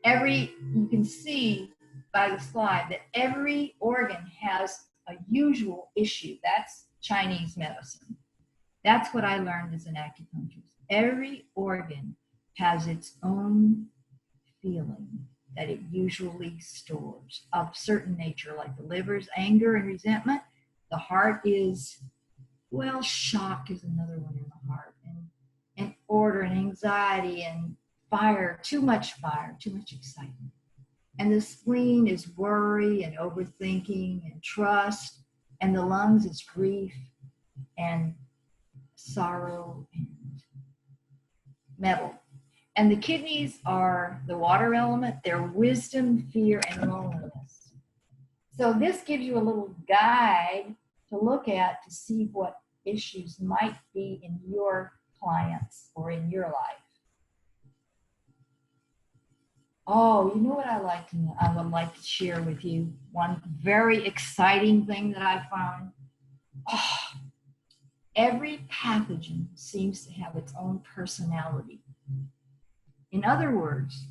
You can see by the slide that every organ has a usual issue. That's Chinese medicine. That's what I learned as an acupuncturist. Every organ has its own feeling that it usually stores of certain nature, like the liver's anger and resentment. The heart is, well, shock is another one in the heart, and order and anxiety and fire, too much excitement. And the spleen is worry and overthinking and trust, and the lungs is grief and sorrow and metal. And the kidneys are the water element, they're wisdom, fear, and loneliness. So this gives you a little guide to look at to see what issues might be in your clients or in your life. Oh, you know what I would like to share with you? One very exciting thing that I found. Oh, every pathogen seems to have its own personality. In other words,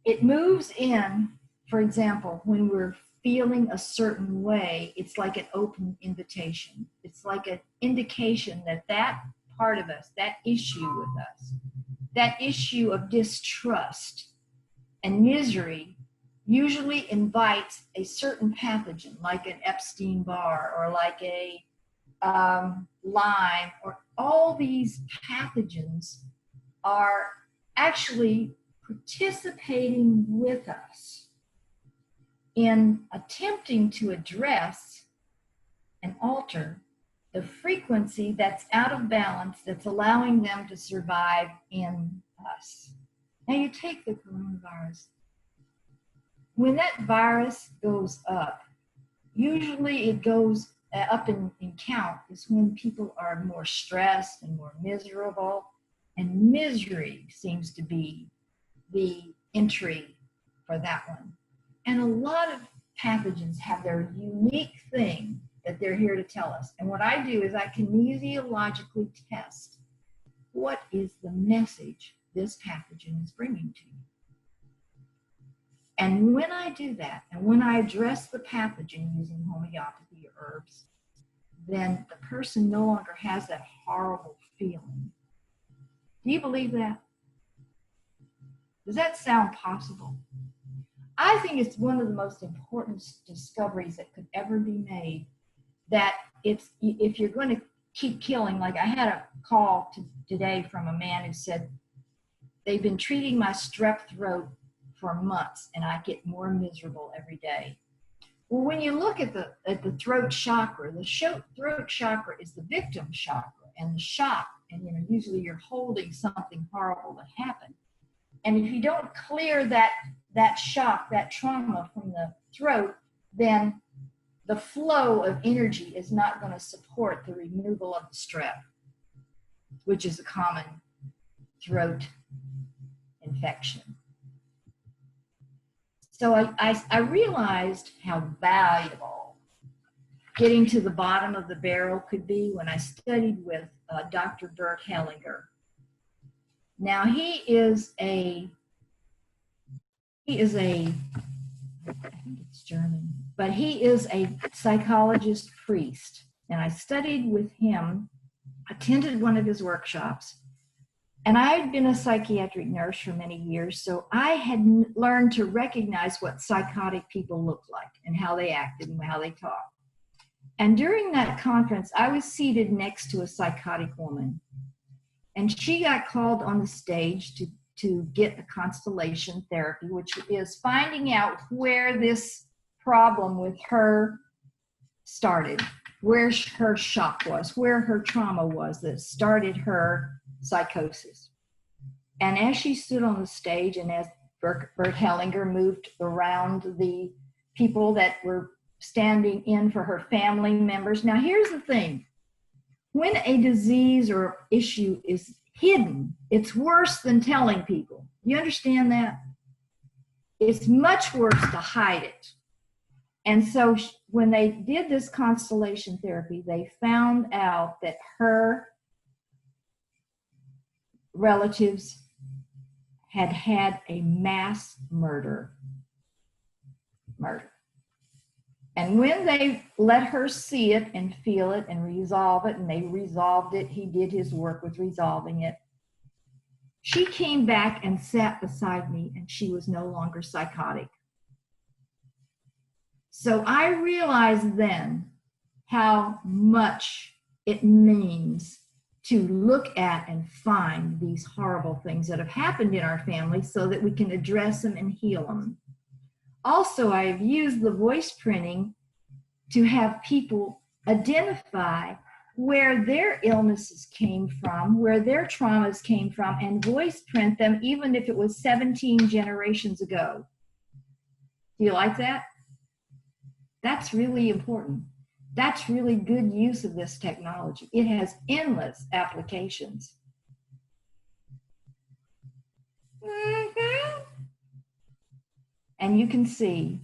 it moves in, for example, when we're feeling a certain way, it's like an open invitation. It's like an indication that part of us, that issue with us, that issue of distrust and misery usually invites a certain pathogen, like an Epstein-Barr or like a Lyme, or all these pathogens are actually participating with us in attempting to address and alter the frequency that's out of balance, that's allowing them to survive in us. Now you take the coronavirus. When that virus goes up, usually it goes up in count is when people are more stressed and more miserable, and misery seems to be the entry for that one. And a lot of pathogens have their unique thing that they're here to tell us. And what I do is I kinesiologically test what is the message this pathogen is bringing to you. And when I do that, and when I address the pathogen using homeopathy or herbs, then the person no longer has that horrible feeling. Do you believe that? Does that sound possible? I think it's one of the most important discoveries that could ever be made, that if you're going to keep killing, like I had a call today from a man who said they've been treating my strep throat for months and I get more miserable every day. Well, when you look at the throat chakra, the throat chakra is the victim chakra, and the shock, and usually you're holding something horrible that happened. And if you don't clear that shock, that trauma from the throat, then the flow of energy is not going to support the removal of the strep, which is a common throat infection. So I realized how valuable getting to the bottom of the barrel could be when I studied with Dr. Bert Hellinger. Now he is a, I think it's German, but he is a psychologist priest. And I studied with him, attended one of his workshops, and I had been a psychiatric nurse for many years, so I had learned to recognize what psychotic people looked like and how they acted and how they talked. And during that conference, I was seated next to a psychotic woman, and she got called on the stage to get a constellation therapy, which is finding out where this problem with her started, where her shock was, where her trauma was that started her psychosis. And as she stood on the stage and as Bert Hellinger moved around the people that were standing in for her family members. Now here's the thing, when a disease or issue is hidden, it's worse than telling people. You understand that? It's much worse to hide it. And so when they did this constellation therapy, they found out that her relatives had had a mass murder. And when they let her see it and feel it and resolve it, and they resolved it, he did his work with resolving it, she came back and sat beside me, and she was no longer psychotic. So I realized then how much it means to look at and find these horrible things that have happened in our family so that we can address them and heal them. Also, I have used the voice printing to have people identify where their illnesses came from, where their traumas came from, and voice print them even if it was 17 generations ago. Do you like that? That's really important. That's really good use of this technology. It has endless applications. And you can see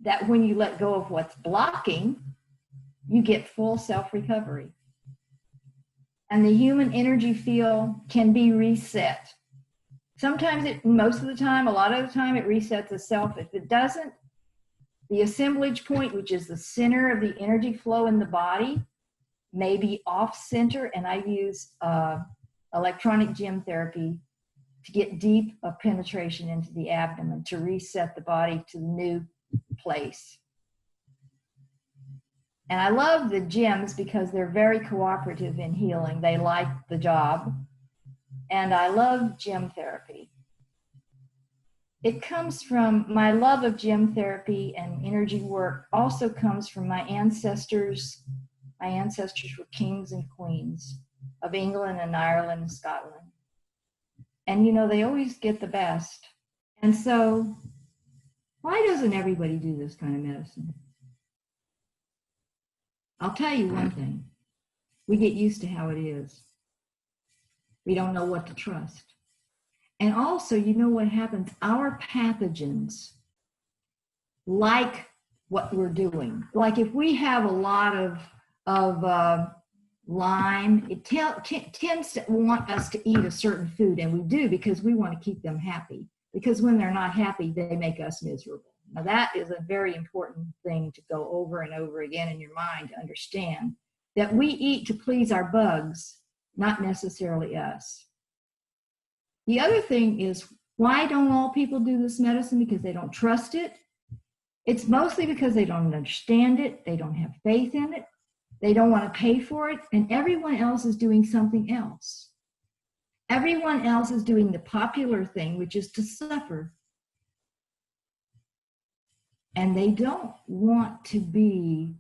that when you let go of what's blocking, you get full self-recovery. And the human energy field can be reset. Sometimes most of the time, a lot of the time, it resets itself. If it doesn't, the assemblage point, which is the center of the energy flow in the body, may be off center, and I use electronic gem therapy to get deep penetration into the abdomen to reset the body to the new place. And I love the gems because they're very cooperative in healing. They like the job. And I love gem therapy. It comes from my love of gem therapy, and energy work also comes from my ancestors. My ancestors were kings and queens of England and Ireland and Scotland. And they always get the best. And so why doesn't everybody do this kind of medicine? I'll tell you one thing. We get used to how it is. We don't know what to trust. And also, what happens? Our pathogens like what we're doing. Like if we have a lot of Lyme, it tends to want us to eat a certain food, and we do because we want to keep them happy. Because when they're not happy, they make us miserable. Now that is a very important thing to go over and over again in your mind to understand that we eat to please our bugs, not necessarily us. The other thing is Why don't all people do this medicine? Because they don't trust it. It's mostly because they don't understand it. They don't have faith in it. They don't want to pay for it. And everyone else is doing something else. Everyone else is doing the popular thing, which is to suffer. And they don't want to be,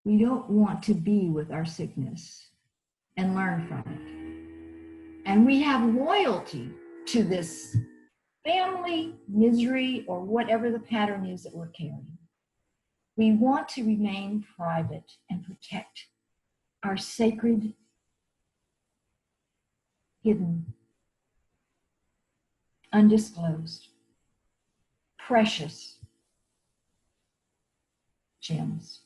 we don't want to be with our sickness and learn from it. And we have loyalty to this family, misery, or whatever the pattern is that we're carrying. We want to remain private and protect our sacred, hidden, undisclosed, precious gems.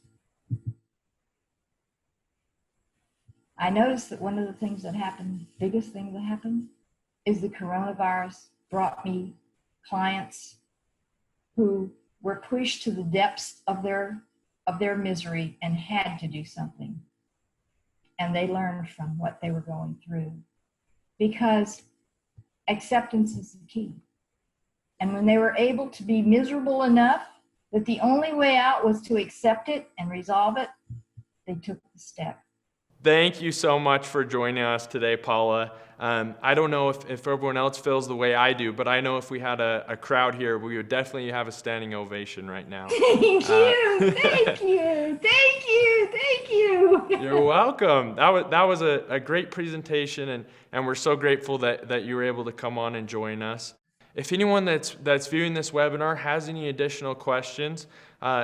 I noticed that one of the things that happened, biggest thing that happened, is the coronavirus brought me clients who were pushed to the depths of their misery and had to do something. And they learned from what they were going through, because acceptance is the key. And when they were able to be miserable enough that the only way out was to accept it and resolve it, they took the step. Thank you so much for joining us today, Paula. I don't know if everyone else feels the way I do, but I know if we had a crowd here, we would definitely have a standing ovation right now. Thank you, thank you, thank you, thank you. You're welcome. That was a great presentation, and we're so grateful that you were able to come on and join us. If anyone that's viewing this webinar has any additional questions,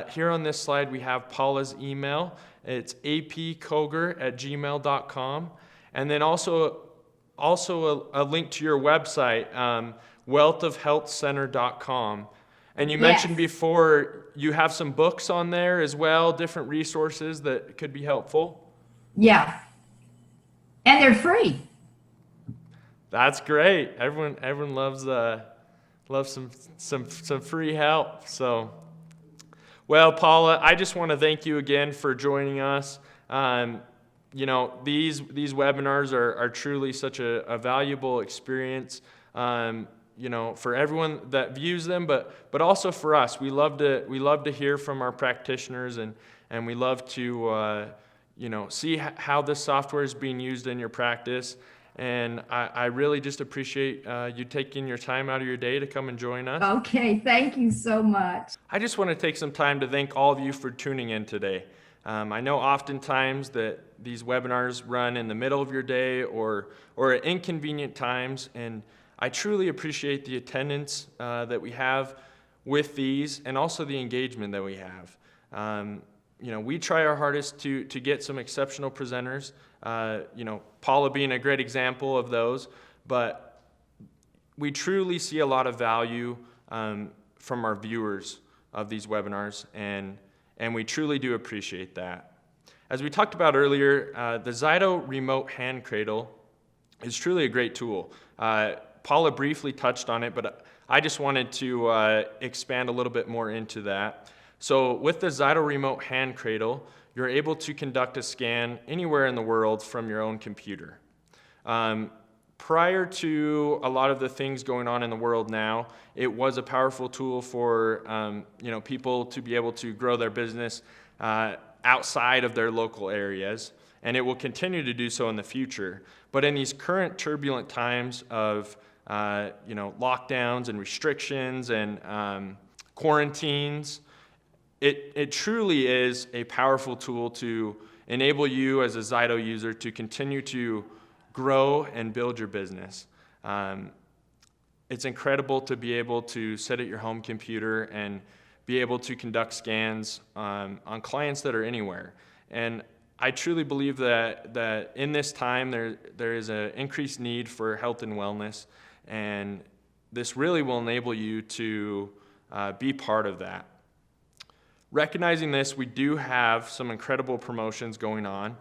here on this slide we have Paula's email. It's apkoger@gmail.com. And then also a link to your website, wealthofhealthcenter.com. And you mentioned before you have some books on there as well, different resources that could be helpful. Yeah. And they're free. That's great. Everyone loves some free help. So, well, Paula, I just want to thank you again for joining us. You know, these webinars are truly such a valuable experience. You know, for everyone that views them, but also for us. We love to hear from our practitioners, and we love to you know, see how this software is being used in your practice. And I really just appreciate you taking your time out of your day to come and join us. Okay, thank you so much. I just want to take some time to thank all of you for tuning in today. I know oftentimes that these webinars run in the middle of your day or at inconvenient times, and I truly appreciate the attendance that we have with these, and also the engagement that we have. You know, we try our hardest to get some exceptional presenters, you know, Paula being a great example of those, but we truly see a lot of value from our viewers of these webinars, and we truly do appreciate that. As we talked about earlier, the ZYTO Remote Hand Cradle is truly a great tool. Paula briefly touched on it, but I just wanted to expand a little bit more into that. So with the ZYTO Remote Hand Cradle, you're able to conduct a scan anywhere in the world from your own computer. Prior to a lot of the things going on in the world now, it was a powerful tool for you know, people to be able to grow their business outside of their local areas, and it will continue to do so in the future. But in these current turbulent times of you know, lockdowns and restrictions and quarantines, it truly is a powerful tool to enable you as a ZYTO user to continue to grow and build your business. It's incredible to be able to sit at your home computer and be able to conduct scans on clients that are anywhere. And I truly believe that in this time there is an increased need for health and wellness, and this really will enable you to be part of that. Recognizing this, we do have some incredible promotions going on.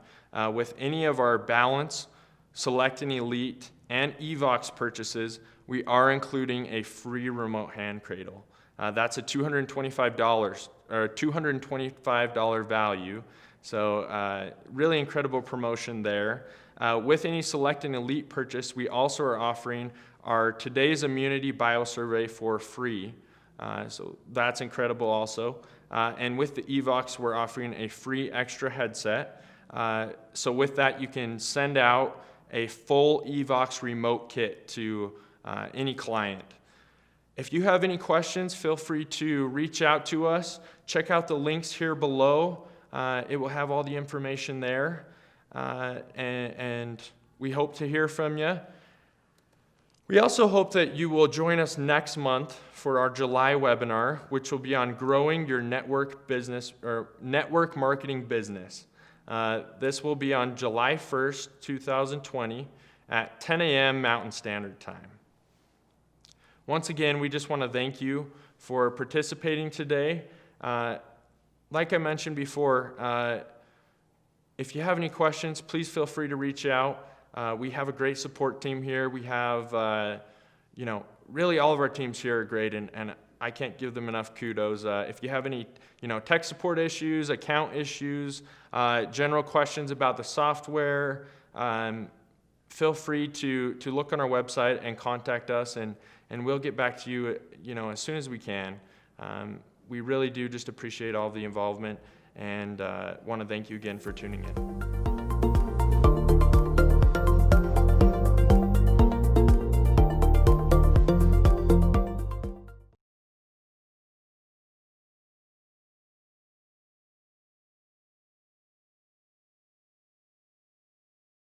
With any of our Balance, Select and Elite, and EVOX purchases, we are including a free remote hand cradle. That's a $225 or $225 value. So really incredible promotion there. With any Select and Elite purchase, we also are offering our Today's Immunity Biosurvey for free. So that's incredible also. And with the EVOX, we're offering a free extra headset. So with that, you can send out a full EVOX remote kit to any client. If you have any questions, feel free to reach out to us. Check out the links here below. It will have all the information there. And we hope to hear from you. We also hope that you will join us next month for our July webinar, which will be on growing your network business or network marketing business. This will be on July 1st, 2020 at 10 a.m. Mountain Standard Time. Once again, we just want to thank you for participating today. Like I mentioned before, if you have any questions, please feel free to reach out. We have a great support team here. We have, really all of our teams here are great, and I can't give them enough kudos. If you have any, tech support issues, account issues, general questions about the software, feel free to look on our website and contact us, and we'll get back to you, as soon as we can. We really do just appreciate all the involvement, and want to thank you again for tuning in.